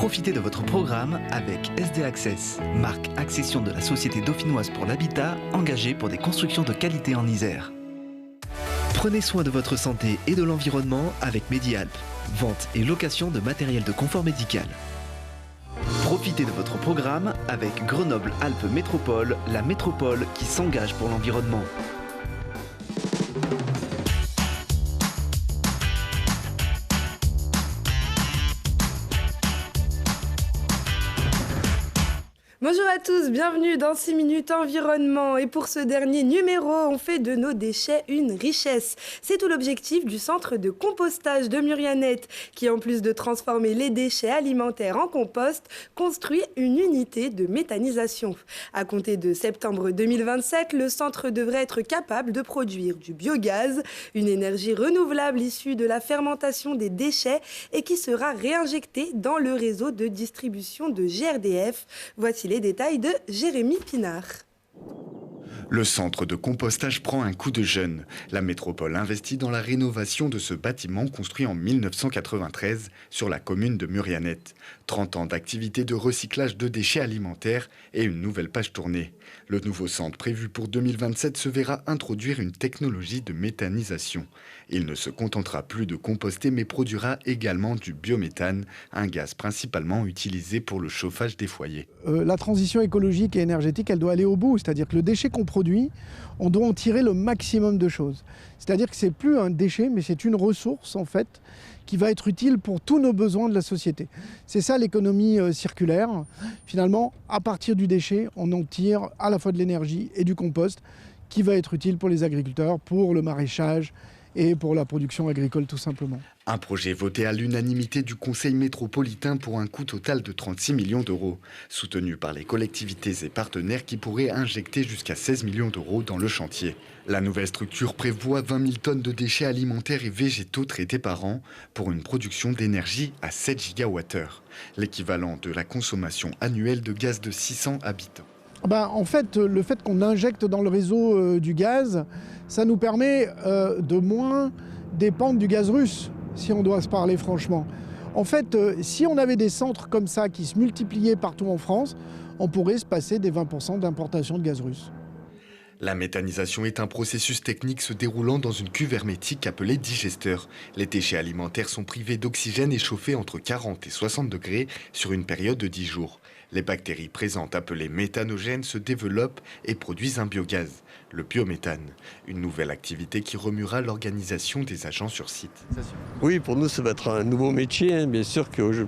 Profitez de votre programme avec SD Access, marque accession de la Société dauphinoise pour l'habitat, engagée pour des constructions de qualité en Isère. Prenez soin de votre santé et de l'environnement avec Medialp, vente et location de matériel de confort médical. Profitez de votre programme avec Grenoble-Alpes Métropole, la métropole qui s'engage pour l'environnement. Bonjour à tous, bienvenue dans 6 minutes environnement. Et pour ce dernier numéro, on fait de nos déchets une richesse. C'est tout l'objectif du centre de compostage de Murianette, qui en plus de transformer les déchets alimentaires en compost, construit une unité de méthanisation. À compter de septembre 2027, le centre devrait être capable de produire du biogaz, une énergie renouvelable issue de la fermentation des déchets et qui sera réinjectée dans le réseau de distribution de GRDF. Voici les détails de Jérémy Pinard. Le centre de compostage prend un coup de jeune. La métropole investit dans la rénovation de ce bâtiment construit en 1993 sur la commune de Murianette. 30 ans d'activité de recyclage de déchets alimentaires et une nouvelle page tournée. Le nouveau centre prévu pour 2027 se verra introduire une technologie de méthanisation. Il ne se contentera plus de composter mais produira également du biométhane, un gaz principalement utilisé pour le chauffage des foyers. La transition écologique et énergétique, elle doit aller au bout, c'est-à-dire que le déchet qu'on produit, on doit en tirer le maximum de choses. C'est-à-dire que c'est plus un déchet, mais c'est une ressource en fait qui va être utile pour tous nos besoins de la société. C'est ça l'économie circulaire. Finalement, à partir du déchet, on en tire à la fois de l'énergie et du compost qui va être utile pour les agriculteurs, pour le maraîchage et pour la production agricole tout simplement. Un projet voté à l'unanimité du Conseil métropolitain pour un coût total de 36 millions d'euros, soutenu par les collectivités et partenaires qui pourraient injecter jusqu'à 16 millions d'euros dans le chantier. La nouvelle structure prévoit 20 000 tonnes de déchets alimentaires et végétaux traités par an pour une production d'énergie à 7 gigawattheures, l'équivalent de la consommation annuelle de gaz de 600 habitants. En fait, le fait qu'on injecte dans le réseau du gaz, ça nous permet de moins dépendre du gaz russe, si on doit se parler franchement. En fait, si on avait des centres comme ça qui se multipliaient partout en France, on pourrait se passer des 20% d'importation de gaz russe. La méthanisation est un processus technique se déroulant dans une cuve hermétique appelée digesteur. Les déchets alimentaires sont privés d'oxygène et chauffés entre 40 et 60 degrés sur une période de 10 jours. Les bactéries présentes appelées méthanogènes se développent et produisent un biogaz, le biométhane, une nouvelle activité qui remuera l'organisation des agents sur site. Oui, pour nous, ça va être un nouveau métier. Bien sûr que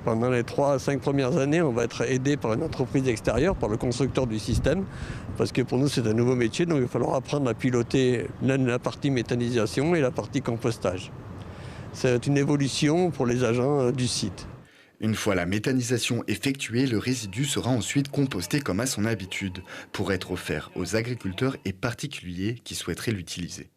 pendant les 3 à 5 premières années, on va être aidé par une entreprise extérieure, par le constructeur du système, parce que pour nous, c'est un nouveau métier, donc il va falloir apprendre à piloter la partie méthanisation et la partie compostage. C'est une évolution pour les agents du site. Une fois la méthanisation effectuée, le résidu sera ensuite composté comme à son habitude, pour être offert aux agriculteurs et particuliers qui souhaiteraient l'utiliser.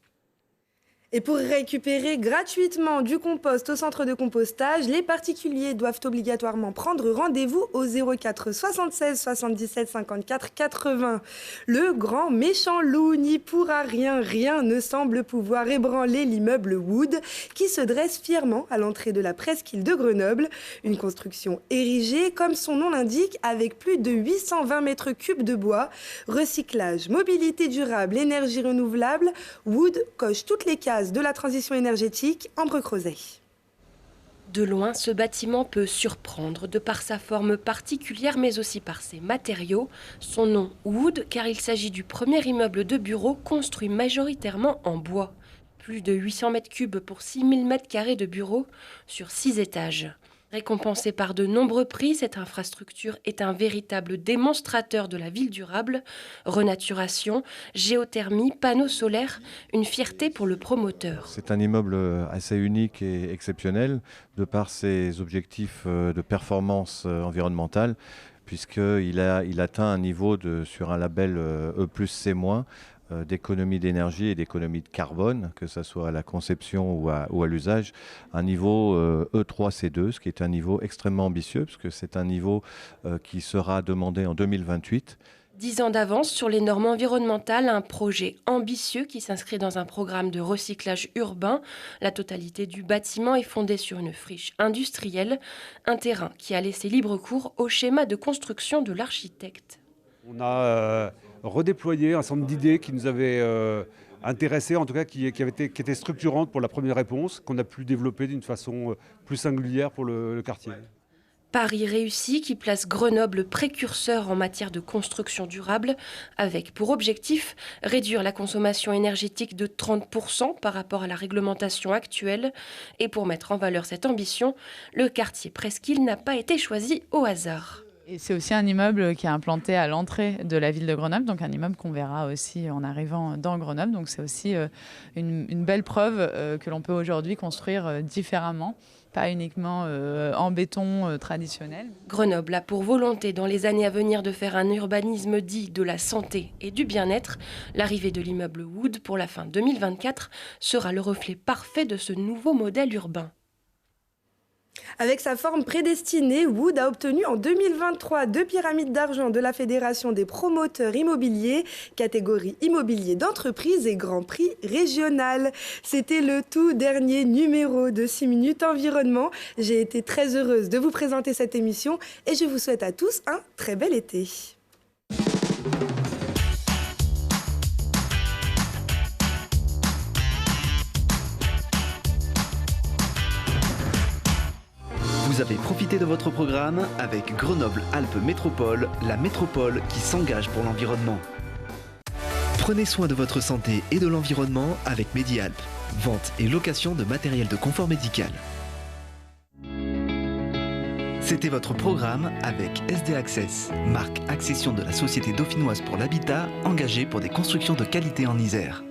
Et pour récupérer gratuitement du compost au centre de compostage, les particuliers doivent obligatoirement prendre rendez-vous au 04 76 77 54 80. Le grand méchant loup n'y pourra rien, rien ne semble pouvoir ébranler l'immeuble Wood qui se dresse fièrement à l'entrée de la presqu'île de Grenoble. Une construction érigée, comme son nom l'indique, avec plus de 820 mètres cubes de bois. Recyclage, mobilité durable, énergie renouvelable, Wood coche toutes les cases de la transition énergétique Ambre-Crozet. De loin, ce bâtiment peut surprendre de par sa forme particulière mais aussi par ses matériaux. Son nom Wood car il s'agit du premier immeuble de bureau construit majoritairement en bois. Plus de 800 mètres cubes pour 6000 mètres carrés de bureaux sur 6 étages. Récompensée par de nombreux prix, cette infrastructure est un véritable démonstrateur de la ville durable. Renaturation, géothermie, panneaux solaires, une fierté pour le promoteur. C'est un immeuble assez unique et exceptionnel de par ses objectifs de performance environnementale, puisqu'il atteint un niveau sur un label E+C- d'économie d'énergie et d'économie de carbone, que ce soit à la conception ou à l'usage, un niveau E3C2, ce qui est un niveau extrêmement ambitieux, parce que c'est un niveau qui sera demandé en 2028 10 ans d'avance sur les normes environnementales, un projet ambitieux qui s'inscrit dans un programme de recyclage urbain. La totalité du bâtiment est fondée sur une friche industrielle, un terrain qui a laissé libre cours au schéma de construction de l'architecte. On a redéployé un certain nombre d'idées qui nous avaient intéressés, en tout cas qui étaient structurantes pour la première réponse, qu'on a pu développer d'une façon plus singulière pour le quartier. Paris réussi qui place Grenoble précurseur en matière de construction durable, avec pour objectif réduire la consommation énergétique de 30% par rapport à la réglementation actuelle. Et pour mettre en valeur cette ambition, le quartier Presqu'île n'a pas été choisi au hasard. Et c'est aussi un immeuble qui est implanté à l'entrée de la ville de Grenoble, donc un immeuble qu'on verra aussi en arrivant dans Grenoble. Donc c'est aussi une belle preuve que l'on peut aujourd'hui construire différemment, pas uniquement en béton traditionnel. Grenoble a pour volonté dans les années à venir de faire un urbanisme dit de la santé et du bien-être. L'arrivée de l'immeuble Wood pour la fin 2024 sera le reflet parfait de ce nouveau modèle urbain. Avec sa forme prédestinée, Wood a obtenu en 2023 2 pyramides d'argent de la Fédération des promoteurs immobiliers, catégorie immobilier d'entreprise et Grand Prix régional. C'était le tout dernier numéro de 6 minutes environnement. J'ai été très heureuse de vous présenter cette émission et je vous souhaite à tous un très bel été. Vous avez profité de votre programme avec Grenoble-Alpes Métropole, la métropole qui s'engage pour l'environnement. Prenez soin de votre santé et de l'environnement avec Medialp, vente et location de matériel de confort médical. C'était votre programme avec SD Access, marque accession de la Société dauphinoise pour l'habitat, engagée pour des constructions de qualité en Isère.